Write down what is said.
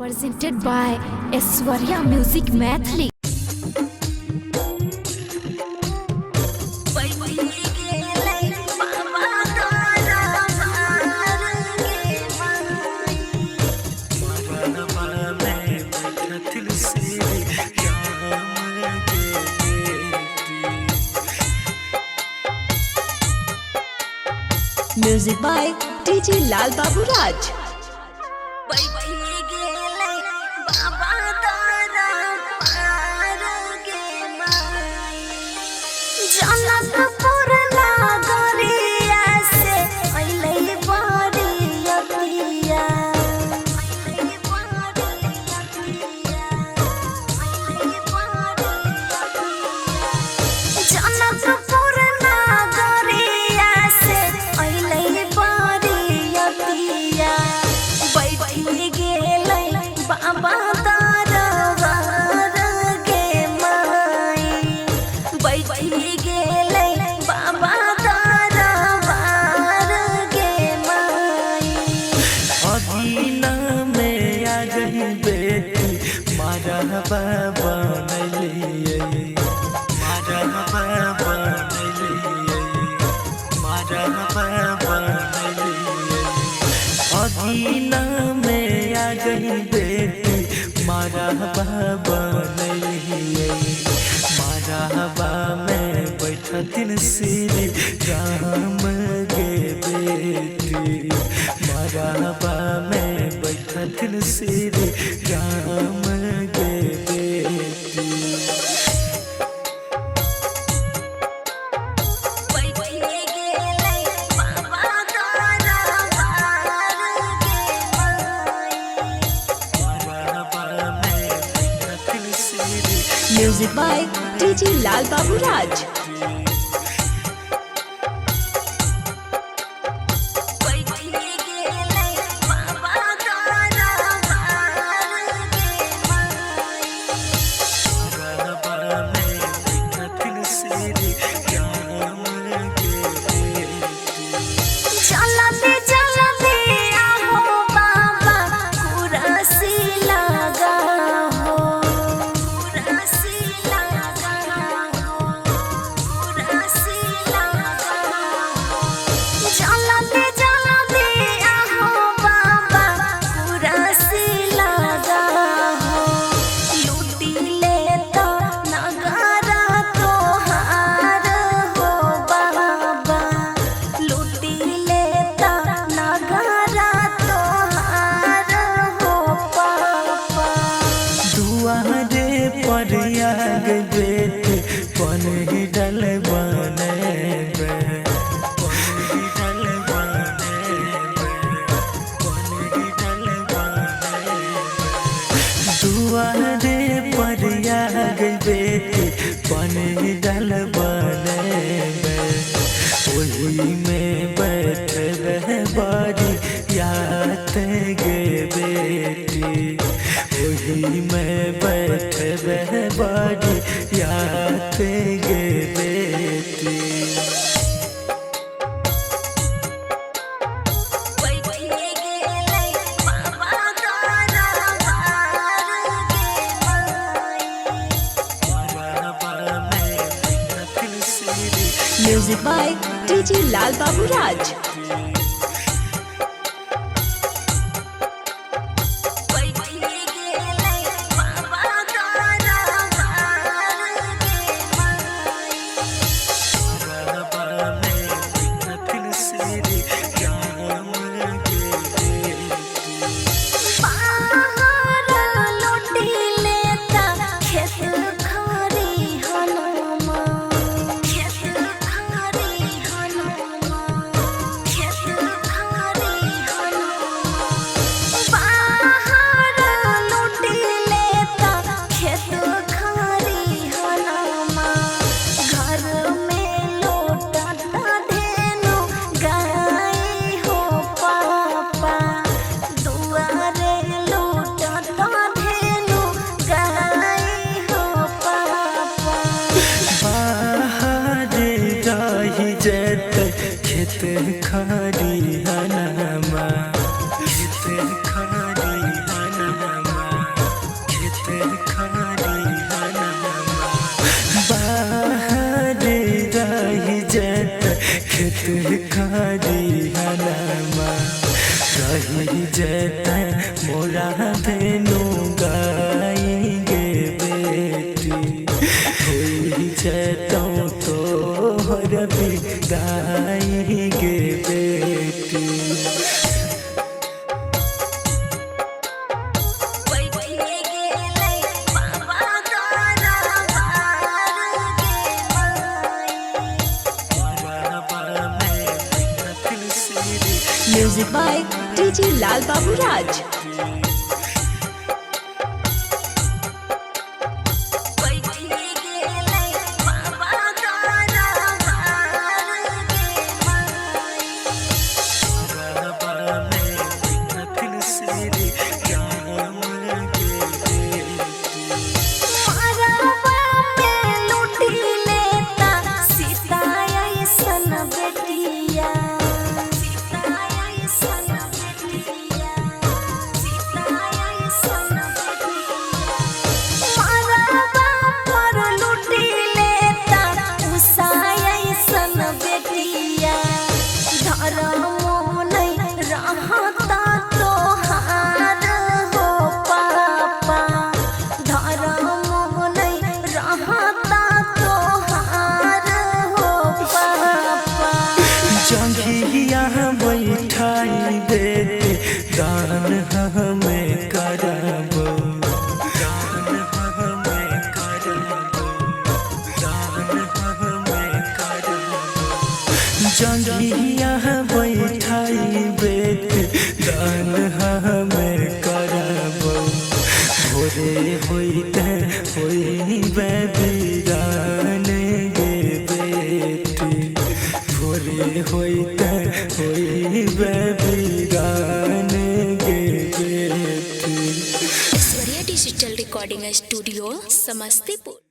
presented by Aishwarya Music Mathli. Music by DJ Lal Babu Raj. अगीना में आ गई बेटी मारा बाबा मारा हवा में बैठा दिन श्री राम गे बेटी मारा हवा में बैठा दिन श्री राम गे बेटी। Music by DJ Lal Babu Raj. दुआरे पर आ गई बेटी बने डल बने ओही में बैठ रहे बारी याद गे बेटी ओही में बैठ रहे बारी याद गे बेटी। Music by DJ Lal Babu Raj. खेत खड़ी हनमा खेत खड़ी हनमा खेत खारी हनमा रही जैता मोरा धेनु गाई गे बेटी होई जैतौ तोहर विदाई गे बेटी। Music by DJ Lal Babu Raj. जंघिया बैठाई दे दान हमें करबो दान हमें करबो दान हमें करबो जंघिया बैठाई दे दान हमें करबो भोरे होइते होइबे वीरान गे बेटी भोरे होइते होइबे वीरान गे बेटी। Aishwarya digital recording studio Samastipur.